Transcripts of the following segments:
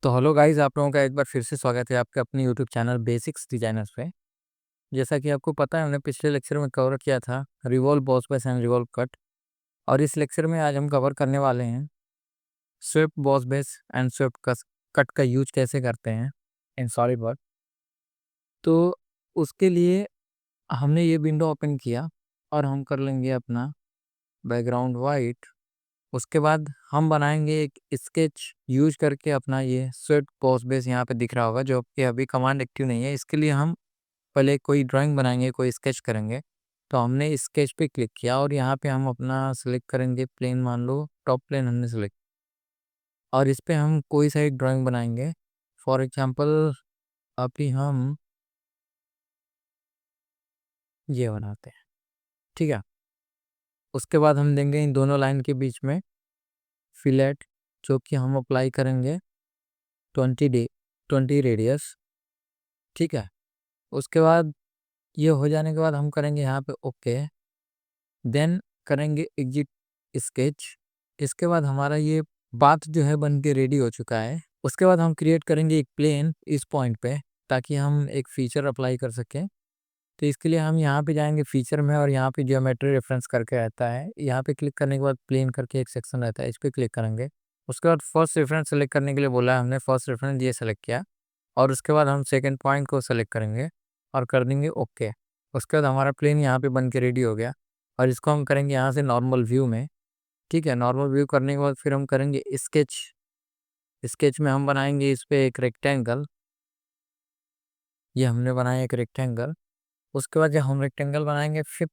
तो hello guys, आप लोगों का एक बार फिर से स्वागत है आपके अपने यूट्यूब चैनल बेसिक्स डिजाइनर्स पे। जैसा कि आपको पता है, हमने पिछले लेक्चर में कवर किया था revolve boss base and revolve cut. और इस लेक्चर में आज हम कवर करने वाले हैं swept boss base and swept cut का यूज कैसे करते हैं इन सॉलिडवर्क। तो उसके लिए हमने ये विंडो ओपन किया और हम कर लेंगे अपना बैकग्राउंड वाइट। उसके बाद हम बनाएंगे एक स्केच यूज करके अपना ये स्वेप्ट बॉस बेस यहाँ पे दिख रहा होगा, जो कि अभी कमांड एक्टिव नहीं है। इसके लिए हम पहले कोई ड्राइंग बनाएंगे, कोई स्केच करेंगे। तो हमने स्केच पे क्लिक किया और यहाँ पे हम अपना सेलेक्ट करेंगे प्लेन, मान लो टॉप प्लेन हमने सेलेक्ट। और इस पे हम कोई सा एक ड्राइंग बनाएंगे। फॉर एग्जांपल अभी हम ये बनाते हैं, ठीक है। उसके बाद हम देंगे इन दोनों लाइन के बीच में फिलेट, जो कि हम अप्लाई करेंगे 20 रेडियस, ठीक है। उसके बाद ये हो जाने के बाद हम करेंगे यहाँ पे ओके, देन करेंगे एग्जिट स्केच। इसके बाद हमारा ये बात जो है बन के रेडी हो चुका है। उसके बाद हम क्रिएट करेंगे एक प्लेन इस पॉइंट पे, ताकि हम एक फीचर अप्लाई कर सकें। तो इसके लिए हम यहाँ पे जाएंगे फीचर में, और यहाँ पे जियोमेट्री रेफरेंस करके रहता है। यहाँ पे क्लिक करने के बाद प्लेन करके एक सेक्शन रहता है, इस पर क्लिक करेंगे। उसके बाद फर्स्ट रेफरेंस सेलेक्ट करने के लिए बोला है, हमने फर्स्ट रेफरेंस ये सेलेक्ट किया। और उसके बाद हम सेकेंड पॉइंट को सेलेक्ट करेंगे और कर देंगे ओके। उसके बाद हमारा प्लेन यहाँ पे बन के रेडी हो गया। और इसको हम करेंगे यहाँ से नॉर्मल व्यू में, ठीक है। नॉर्मल व्यू करने के बाद फिर हम करेंगे स्केच। स्केच में हम बनाएंगे इस पे एक रेक्टेंगल। ये हमने बनाया एक रेक्टेंगल। उसके बाद जब हम रेक्टेंगल बनाएंगे, फिर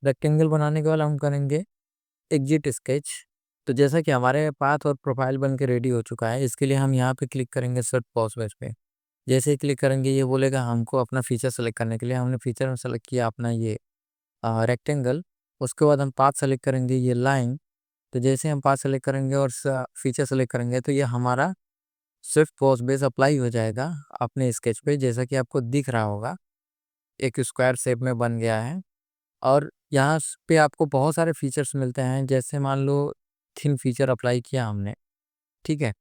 रेक्टेंगल बनाने के बाद हम करेंगे एग्जिट स्केच। तो जैसा कि हमारे पाथ और प्रोफाइल बन के रेडी हो चुका है, इसके लिए हम यहाँ पे क्लिक करेंगे सेट पॉज बेस पे। जैसे ही क्लिक करेंगे, ये बोलेगा हमको अपना फीचर सेलेक्ट करने के लिए। हमने फीचर में सेलेक्ट किया अपना ये रेक्टेंगल। उसके बाद हम पाथ सेलेक्ट करेंगे ये लाइन। तो जैसे हम पाथ सेलेक्ट करेंगे और फीचर सेलेक्ट करेंगे, तो ये हमारा स्विफ्ट बॉस बेस अप्लाई हो जाएगा अपने स्केच पे। जैसा कि आपको दिख रहा होगा, एक स्क्वायर शेप में बन गया है। और यहाँ पे आपको बहुत सारे फीचर्स मिलते हैं। जैसे मान लो थिन फीचर अप्लाई किया हमने, ठीक है।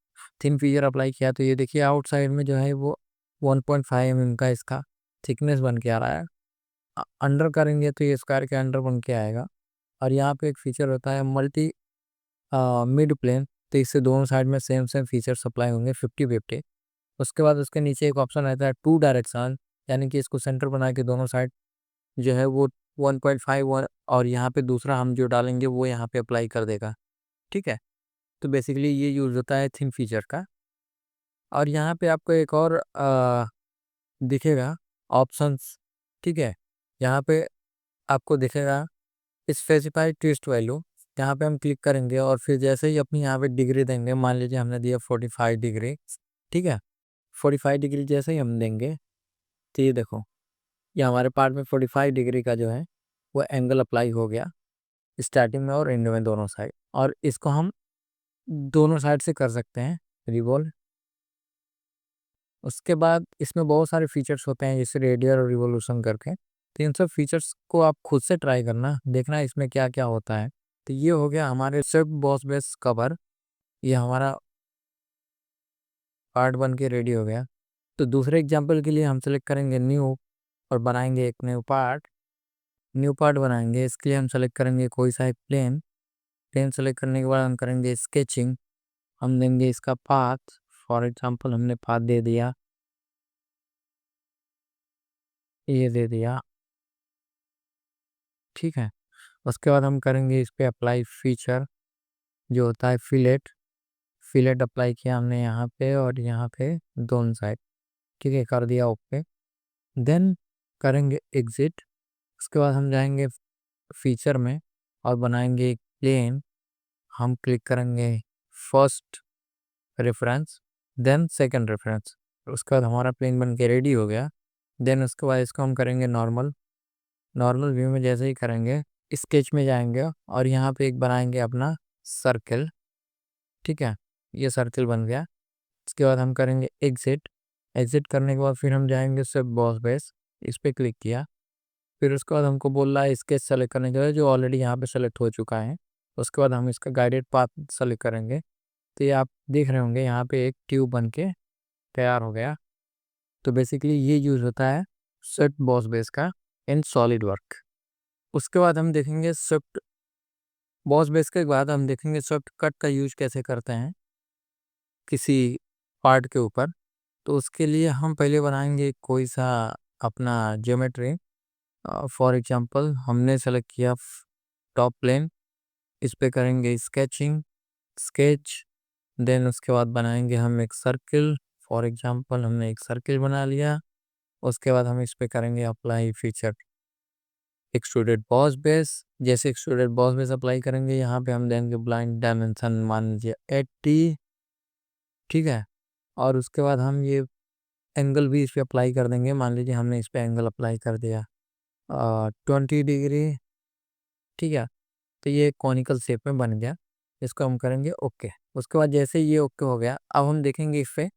थिन फीचर अप्लाई किया तो ये देखिए आउटसाइड में जो है वो 1.5 mm का इसका थिकनेस बन के आ रहा है। अंडर करेंगे तो ये स्क्वायर के अंडर बन के आएगा। और यहाँ पे एक फीचर होता है मल्टी मिड प्लेन। तो इससे दोनों साइड में सेम सेम फीचर सप्लाई होंगे 50-50। उसके बाद उसके नीचे एक ऑप्शन रहता है टू डायरेक्शन, यानी कि इसको सेंटर बना के दोनों साइड जो है वो 1.5 और यहाँ पे दूसरा हम जो डालेंगे वो यहाँ पे अप्लाई कर देगा, ठीक है। तो बेसिकली ये यूज़ होता है थिन फीचर का। और यहाँ पे आपको एक और दिखेगा ऑप्शंस, ठीक है। यहाँ पे आपको दिखेगा स्पेसिफाई ट्विस्ट वैल्यू। यहाँ पे हम क्लिक करेंगे और फिर जैसे ही अपनी यहाँ पे डिग्री देंगे, मान लीजिए हमने दिया 45 डिग्री, ठीक है। 45 डिग्री जैसे ही हम देंगे, तो ये देखो ये हमारे पार्ट में 45 डिग्री का जो है वो एंगल अप्लाई हो गया, स्टार्टिंग में और एंड में दोनों साइड। और इसको हम दोनों साइड से कर सकते हैं रिवॉल्व। उसके बाद इसमें बहुत सारे फीचर्स होते हैं, जैसे रेडियल और रिवोल्यूशन करके। तो इन सब फीचर्स को आप खुद से ट्राई करना, देखना इसमें क्या क्या होता है। तो ये हो गया हमारे स्विफ्ट बॉस बेस कवर। ये हमारा पार्ट बन के रेडी हो गया। तो दूसरे एग्जांपल के लिए हम सेलेक्ट करेंगे न्यू और बनाएंगे एक न्यू पार्ट। न्यू पार्ट बनाएंगे, इसके लिए हम सेलेक्ट करेंगे कोई सा एक प्लेन। प्लेन सेलेक्ट करने के बाद हम करेंगे स्केचिंग। हम देंगे इसका पाथ। फॉर एग्जांपल हमने पाथ दे दिया, ये दे दिया, ठीक है। उसके बाद हम करेंगे इस पे अप्लाई फीचर, जो होता है फिलेट। फिलेट अप्लाई किया हमने यहाँ पे और यहाँ पे दोनों साइड, ठीक है, कर दिया ओके। देन करेंगे एग्जिट। उसके बाद हम जाएंगे फीचर में और बनाएंगे एक प्लेन। हम क्लिक करेंगे first reference, then second reference. उसके बाद हमारा प्लेन बन के रेडी हो गया। देन उसके बाद इसको हम करेंगे नॉर्मल। नॉर्मल व्यू में जैसे ही करेंगे, स्केच में जाएंगे और यहाँ पे एक बनाएंगे अपना सर्कल, ठीक है। ये सर्कल बन गया। इसके बाद हम करेंगे एग्जिट। एग्जिट करने के बाद फिर हम जाएंगे स्विफ्ट बॉस बेस, इस पे क्लिक किया। फिर उसके बाद हमको बोल रहा है स्केच सेलेक्ट करने के लिए, जो ऑलरेडी यहाँ पे सेलेक्ट हो चुका है। उसके बाद हम इसका गाइडेड पाथ सेलेक्ट करेंगे। तो ये आप देख रहे होंगे यहाँ पे एक ट्यूब बन के तैयार हो गया। तो बेसिकली ये यूज होता है स्विफ्ट बॉस बेस का इन सॉलिड वर्क। उसके बाद हम देखेंगे स्विफ्ट बॉस बेस के बाद हम देखेंगे स्विफ्ट कट का यूज कैसे करते हैं किसी पार्ट के ऊपर। तो उसके लिए हम पहले बनाएंगे कोई सा अपना ज्योमेट्री। फॉर एग्जांपल हमने सेलेक्ट किया टॉप प्लेन, इस पे करेंगे स्केचिंग, स्केच। देन उसके बाद बनाएंगे हम एक सर्किल। फॉर एग्जांपल हमने एक सर्किल बना लिया। उसके बाद हम इस पे करेंगे apply feature extruded boss base. जैसे एक्सट्रूडेड बॉस बेस अप्लाई करेंगे यहाँ पे हम देंगे ब्लाइंड डायमेंशन मान लीजिए 80। ठीक है। और उसके बाद हम ये एंगल भी इस पे अप्लाई कर देंगे। मान लीजिए हमने इस पे एंगल अप्लाई कर दिया 20 डिग्री। ठीक है। तो ये कॉनिकल शेप में बन गया। इसको हम करेंगे ओके। उसके बाद जैसे ये ओके हो गया, अब हम देखेंगे इस पे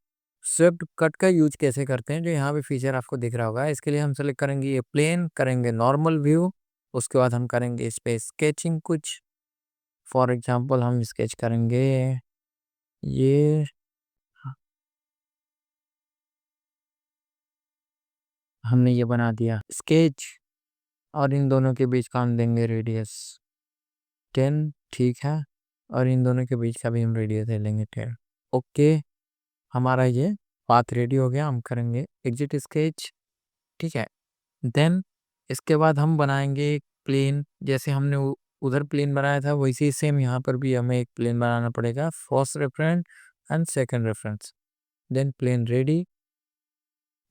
स्वेप्ट कट का यूज कैसे करते हैं, जो यहाँ पे फीचर आपको दिख रहा होगा। इसके लिए हम सेलेक्ट करेंगे ये प्लेन, करेंगे नॉर्मल व्यू। उसके बाद हम करेंगे इस पे स्केचिंग कुछ। फॉर एग्जांपल हम स्केच करेंगे ये, हमने ये बना दिया स्केच। और इन दोनों के बीच का हम देंगे रेडियस 10। ठीक है। और इन दोनों के बीच का भी हम रेडियस दे लेंगे 10। ओके। हमारा ये पाथ रेडी हो गया। हम करेंगे एग्जिट स्केच। ठीक है। देन इसके बाद हम बनाएंगे एक प्लेन। जैसे हमने उधर प्लेन बनाया था वैसे सेम यहाँ पर भी हमें एक प्लेन बनाना पड़ेगा। First reference and second reference. Then plane ready.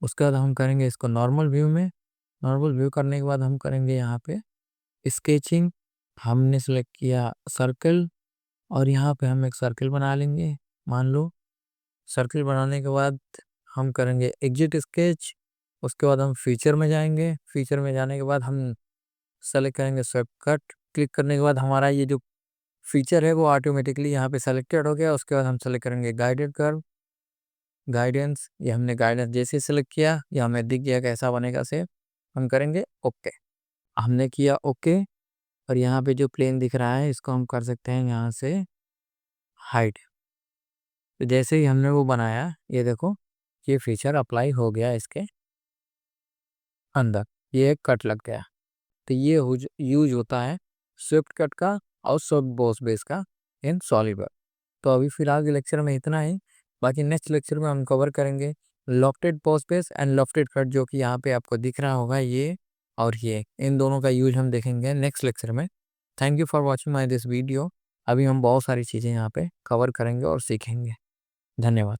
उसके बाद हम करेंगे इसको नॉर्मल व्यू में। नॉर्मल व्यू करने के बाद हम करेंगे यहाँ पे स्केचिंग। हमने सेलेक्ट किया सर्कल और यहाँ पे हम एक सर्कल बना लेंगे। मान लो सर्कल बनाने के बाद हम करेंगे एग्जिट स्केच। उसके बाद हम फीचर में जाएंगे। फीचर में जाने के बाद हम सेलेक्ट करेंगे स्वेप्ट कट। क्लिक करने के बाद हमारा ये जो फीचर है वो ऑटोमेटिकली यहाँ पे सेलेक्टेड हो गया। उसके बाद हम सेलेक्ट करेंगे गाइडेड कर्व, गाइडेंस। ये हमने गाइडेंस जैसे सेलेक्ट किया, ये हमें दिख गया कैसा बनेगा से। हम करेंगे ओके। हमने किया ओके। और यहाँ पे जो प्लेन दिख रहा है इसको हम कर सकते हैं यहाँ से हाइड। तो जैसे ही हमने वो बनाया, ये देखो ये फीचर अप्लाई हो गया इसके अंदर, ये एक कट लग गया। तो ये यूज होता है स्विफ्ट कट का और स्विफ्ट बॉस बेस का इन सॉलिडवर्क। तो अभी फिलहाल के लेक्चर में इतना ही। बाकी नेक्स्ट लेक्चर में हम कवर करेंगे lofted boss base and lofted cut, जो कि यहाँ पे आपको दिख रहा होगा ये और ये, इन दोनों का यूज हम देखेंगे नेक्स्ट लेक्चर में। Thank you for watching my this video. अभी हम बहुत सारी चीज़ें यहाँ पे कवर करेंगे और सीखेंगे। धन्यवाद।